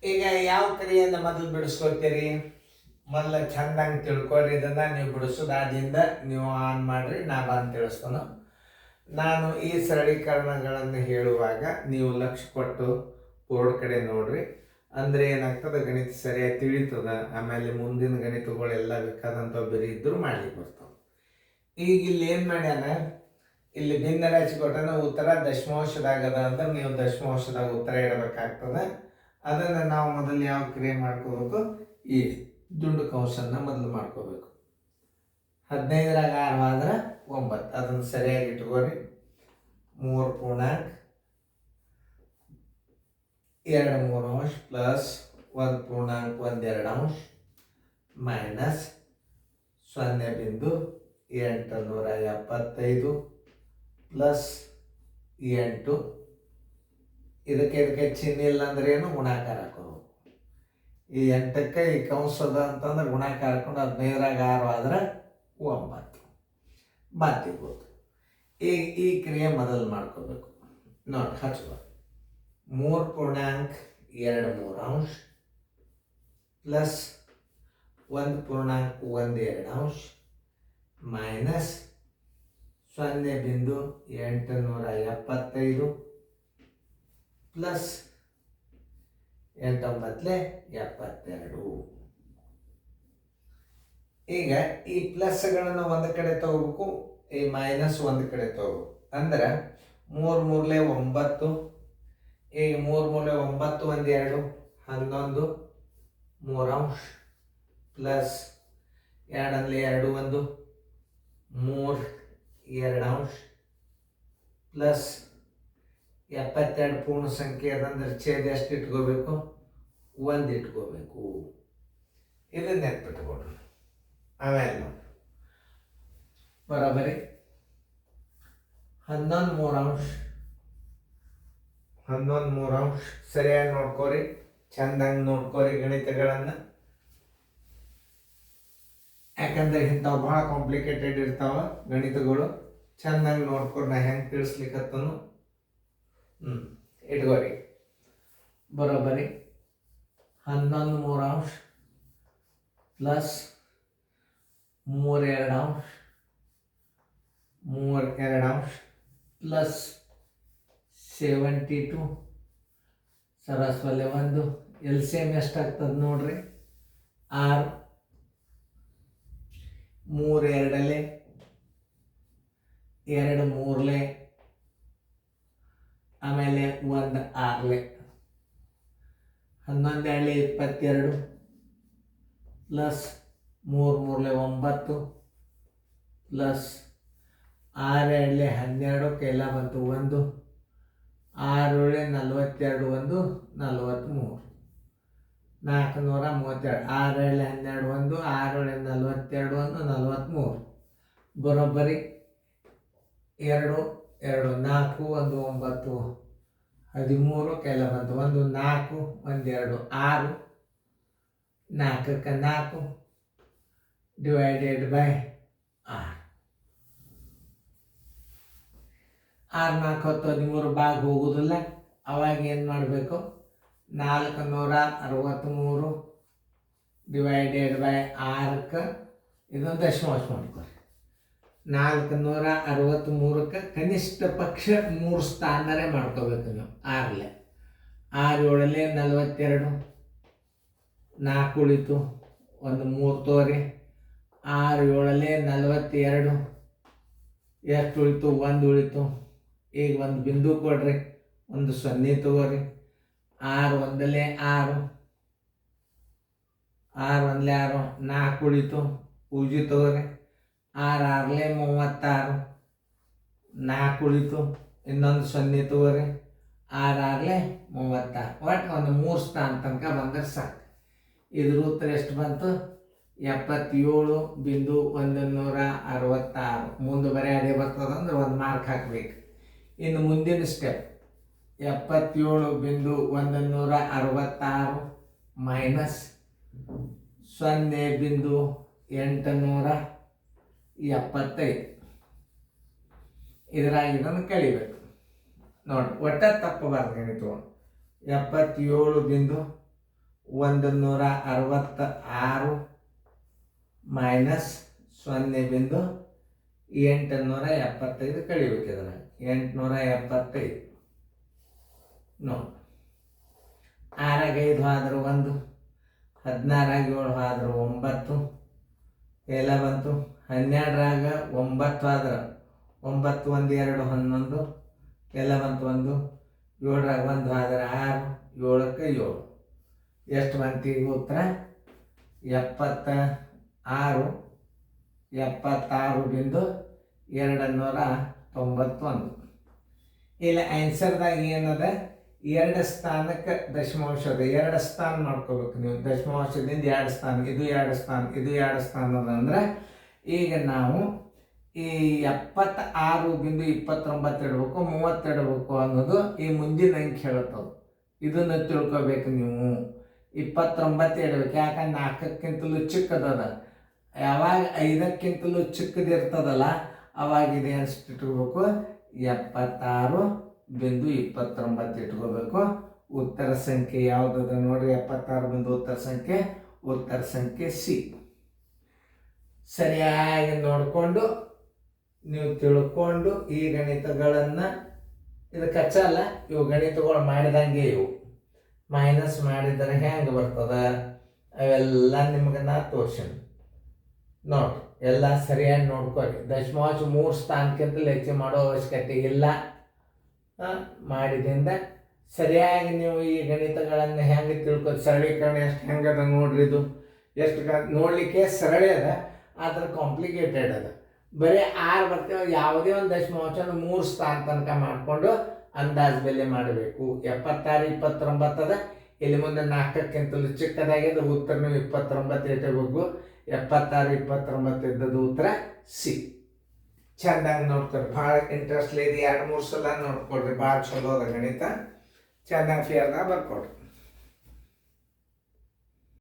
ಈಗ ಯಾವ ಕ್ರಿಯೆಯಿಂದ ಮೊದಲು ಬಿಡಿಸ್ಕೊತೀರಿ? ಮೊದಲು ಚಂದಂಗೆ ತಿಳ್ಕೊರಿ. ಇದನ್ನು ನೀವು ಬಿಡಿಸೋದಾದಿಂದ ನೀವು ಆನ್ ಮಾಡಿರಿ, ನಾ ಬಂದು ತಿಳಿಸ್ತಾನು. ನಾನು ಈ ಸರಳೀಕರಣಗಳನ್ನು ಹೇಳುವಾಗ ನೀವು ಲಕ್ಷ್ಯ ಕೊಟ್ಟು ಬೋರ್ಡ್ ಕಡೆ ನೋಡ್ರಿ. ಅಂದರೆ ಏನಾಗ್ತದೆ, ಗಣಿತ ಸರಿಯಾಗಿ ತಿಳಿತದ. ಆಮೇಲೆ ಮುಂದಿನ ಗಣಿತಗಳೆಲ್ಲ ಬೇಕಾದಂಥ ಬೇರೆ ಇದ್ದರೂ ಮಾಡ್ಲಿಕ್ಕೆ ಬರ್ತಾವೆ. ಈಗ ಇಲ್ಲಿ ಏನು ಮಾಡ್ಯಾನ, ಇಲ್ಲಿ ಭಿನ್ನ ರಾಶಿ ಕೊಟ್ಟನ, ಉತ್ತರ ದಶಮಾಂಶದಾಗದ ಅಂದ್ರೆ ನೀವು ದಶಮಾಂಶದಾಗ ಉತ್ತರ ಇಡಬೇಕಾಗ್ತದೆ. ಅದನ್ನು ನಾವು ಮೊದಲು ಯಾವ ಕ್ರಿಯೆ ಮಾಡ್ಕೋಬೇಕು, ಈ ದುಂಡು ಕಂಸನ್ನು ಮೊದಲು ಮಾಡ್ಕೋಬೇಕು. 15ರಾಗ 6 ಆದ್ರೆ 9, ಅದನ್ನು ಸರಿಯಾಗಿ ಇಟ್ಕೋರಿ. 3.23 ಪ್ಲಸ್ 1.12 ಮೈನಸ್ 0.875 ಪ್ಲಸ್ 8. ಇದಕ್ಕೆ ಚಿಹ್ನೆ ಇಲ್ಲ ಅಂದ್ರೆ ಏನು, ಗುಣಾಕಾರ ಹಾಕೋದು. ಈ 8ಕ್ಕೆ ಈ ಕಂಸದ ಅಂತಂದ್ರೆ ಗುಣಾಕಾರ ಹಾಕೊಂಡು 15ರಾಗ 6 ಆದ್ರೆ 9 ಬಾತಿಗೋದು. ಈಗ ಈ ಕ್ರಿಯೆ ಮೊದಲು ಮಾಡ್ಕೋಬೇಕು ನೋಡಿ. ಹಚ್ಚುವ 3.23 ಪ್ಲಸ್ 1.12 ಮೈನಸ್ 0.875 ಪ್ಲಸ್ 8.972. ಈಗ ಈ ಪ್ಲಸ್ಗಳನ್ನು ಒಂದು ಕಡೆ ತಗೋಬೇಕು, ಈ ಮೈನಸ್ ಒಂದು ಕಡೆ ತಗೋಬೇಕು. ಅಂದ್ರೆ 3 3 9. ಈಗ 3 3 9 1 2 11 3 ಪ್ಲಸ್ 2 2 1 3 2 ಪ್ಲಸ್ 72 ಪೂರ್ಣ ಸಂಖ್ಯೆ ಅದಂದ್ರೆ ಛೇದ ಎಷ್ಟು ಇಟ್ಕೋಬೇಕು, 1 ಇಟ್ಕೋಬೇಕು. ಇದನ್ನ ನೆನ್ಪಿಟ್ಕೊಡ್ರಿ. ಆಮೇಲೆ ನೋಡಿ ಬರೋಬರಿ 11 3 ಸರಿಯಾಗಿ ನೋಡ್ಕೋರಿ, ಚಂದಂಗೆ ನೋಡ್ಕೋರಿ ಗಣಿತಗಳನ್ನು. ಯಾಕಂದ್ರೆ ಇಂಥವು ಭಾಳ ಕಾಂಪ್ಲಿಕೇಟೆಡ್ ಇರ್ತಾವ ಗಣಿತಗಳು. ಚಂದಂಗೆ ನೋಡ್ಕೊರಿ, ನಾ ಹೆಂಗೆ ತಿಳಿಸ್ಲಿಕ್ಕತ್ತನು. ಇಟ್ಕೋರಿ. ಬರೋಬರಿ 11 3 ಪ್ಲಸ್ 3 2 ಪ್ಲಸ್ 72 ಸರಸ್ವಲೆ 1. LCM ಎಷ್ಟಾಗ್ತದೆ ನೋಡ್ರಿ, 6 3 2 2 3 ಆಮೇಲೆ 1 6 11 22 ಪ್ಲಸ್ 3 3 9 ಪ್ಲಸ್ 6 2 12 ಕೈಲ ಬಂತು 1, 6 7 42 1 43 432. 6 7 12 1, 6 7 42 1 43. ಬರೋಬ್ಬರಿ 2 2 4 1 9 13 ಕೈಲ ಬಂತು 1 4 1 2 6. 4ಕ್ಕೆ 4 ಡಿವೈಡೆಡ್ ಬೈ 6. 6 4 13 ಭಾಗ ಹೋಗುದಿಲ್ಲ. ಅವಾಗ ಏನು ಮಾಡಬೇಕು, 463 ಡಿವೈಡೆಡ್ ಬೈ 6ಕ್ಕೆ ಇದೊಂದು ದಶಮಾಂಶ ಮಾಡ್ಕೊರಿ. 463ಕ್ಕೆ ಕನಿಷ್ಠ ಪಕ್ಷ 3 ಸ್ಥಾನರೇ ಮಾಡ್ಕೋಬೇಕು ನೀವು. 6 6 7 42, 4 ಉಳಿತು, 1 3 ತೋರಿ. 6 7 42, ಎಷ್ಟು ಉಳಿತು, 1 ಉಳಿತು. ಈಗ ಒಂದು ಬಿಂದು ಕೊಡ್ರಿ, ಒಂದು 0 ತಗೋರಿ. 6 1 6, 6 1 6, 4 ಉಳಿತು, ಪೂಜಿ ತಗೋರಿ. 6 6 36, 4 ಉಳಿತು, ಇನ್ನೊಂದು 0 ತಗೋರಿ. 6 6 36. ಒಟ್ಟು ಒಂದು 3 ಸ್ಥಾನ ತನಕ ಬಂದ್ರೆ ಸಾಕು. ಇದ್ರ ಉತ್ತರ ಎಷ್ಟು ಬಂತು, 77.166. ಮುಂದೆ ಬರೀ ಅದೇ ಬರ್ತದಂದ್ರೆ 1 ಮಾರ್ಕ್ ಹಾಕ್ಬೇಕು. ಇನ್ನು ಮುಂದಿನ ಸ್ಟೆಪ್ 77.166 ಮೈನಸ್ 0.875. ಇದ್ರಾಗ ಇದನ್ನು ಕಳಿಬೇಕು ನೋಡಿ. ಒಟ್ಟ ತಪ್ಪಬಾರ್ದು ಗಣಿತ. 77.166 ಮೈನಸ್ 0.875 ಕಳಿಬೇಕಿದ್ರೆ 875 ನೋಡಿ. 6 5 ಆದ್ರೆ 1, 16 7 ಆದ್ರೆ 9 ಎಲ್ಲ ಬಂತು. 12 9 ಆದ್ರೆ 9 1 2 11 ಎಲ್ಲ ಬಂತು 1. 7 1 ಆದ್ರೆ 6, 7ಕ್ಕೆ 7 ಎಷ್ಟು ಬಂತು ಈಗ ಉತ್ತರ? 76.291. ಇಲ್ಲ ಆನ್ಸರ್ದಾಗ ಏನದ, 2 ಸ್ಥಾನಕ್ಕೆ ದಶಮಾಂಶದ 2 ಸ್ಥಾನ ಮಾಡ್ಕೋಬೇಕು ನೀವು. ದಶಮಾಂಶದಿಂದ 2 ಸ್ಥಾನ, ಇದು 2 ಸ್ಥಾನ, ಇದು 2 ಸ್ಥಾನ ಅಂದ್ರೆ ಈಗ ನಾವು ಈ 76.29 ಇಡಬೇಕು, 30 ಇಡಬೇಕು ಅನ್ನೋದು ಈ ಮುಂದಿನ ಅಂಕೆ ಹೇಳುತ್ತದು. ಇದನ್ನು ತಿಳ್ಕೊಬೇಕು ನೀವು. 29 ಇಡಬೇಕು, ಯಾಕಂದ್ರೆ 4ಕ್ಕಿಂತಲೂ ಚಿಕ್ಕದದ. ಯಾವಾಗ 5ಕ್ಕಿಂತಲೂ ಚಿಕ್ಕದಿರ್ತದಲ್ಲ ಅವಾಗ ಇದೆ ಅನ್ಸ್ತು ಇಟ್ಕೋಬೇಕು. 76.29 ಇಟ್ಕೋಬೇಕು. ಉತ್ತರ ಸಂಖ್ಯೆ ಯಾವುದದ ನೋಡ್ರಿ? 76 ಬಿಂದು ಉತ್ತರ ಸಂಖ್ಯೆ ಸಿ. ಸರಿಯಾಗಿ ನೋಡಿಕೊಂಡು ನೀವು ತಿಳ್ಕೊಂಡು ಈ ಗಣಿತಗಳನ್ನು, ಇದು ಕಚ್ಚಲ್ಲ, ಇವು ಗಣಿತಗಳು ಮಾಡಿದಂಗೆ. ಇವು ಮೈನಸ್ ಮಾಡಿದರೆ ಹೆಂಗೆ ಬರ್ತದ ಅವೆಲ್ಲ ನಿಮ್ಗೆ ನಾ ತೋರ್ಸೀನಿ ನೋಡ್ರಿ. ಎಲ್ಲ ಸರಿಯಾಗಿ ನೋಡ್ಕೊಳ್ಳಿ. ದಶಮಾಂಶ 3 ಸ್ಥಾನಕ್ಕಿಂತಲೂ ಹೆಚ್ಚು ಮಾಡೋ ಅವಶ್ಯಕತೆ ಇಲ್ಲ. ಮಾಡಿದಿಂದ ಸರಿಯಾಗಿ ನೀವು ಈ ಗಣಿತಗಳನ್ನು ಹೆಂಗೆ ತಿಳ್ಕೊದು, ಸರಳೀಕರಣ ಎಷ್ಟು ಹೆಂಗದ ನೋಡ್ರಿ. ಇದು ಎಷ್ಟು ನೋಡಲಿಕ್ಕೆ ಸರಳ ಅದ, ಆದ್ರೆ ಕಾಂಪ್ಲಿಕೇಟೆಡ್ ಅದ. ಬರೀ 6 ಬರ್ತೇವೆ, ಯಾವುದೇ ಒಂದು ದಶಮಾಂಶ 3 ಸ್ಥಾನ ತನಕ ಮಾಡಿಕೊಂಡು ಅಂದಾಜು ಬೆಲೆ ಮಾಡಬೇಕು. 76 29 ಅದ, ಇಲ್ಲಿ ಮುಂದೆ 4ಕ್ಕಿಂತಲೂ ಚಿಕ್ಕದಾಗಿದೆ. ಉತ್ತರ ನೀವು 29 ಇಟ್ಟಬೇಕು. 76 29 ಇದ್ದದ್ದು ಉತ್ತರ ಸಿ. ಚೆಂದಾಗಿ ನೋಡ್ಕೊರಿ, ಭಾಳ ಇಂಟ್ರೆಸ್ಟ್ ಇದೆ. 2-3 ಸಲ ನೋಡ್ಕೊಡ್ರಿ, ಭಾಳ ಚಲೋ ಅದ ಗಣಿತ. ಚೆಂದಾಗಿ ಫೇರ್ದಾಗ ಬರ್ಕೊಡ್ರಿ.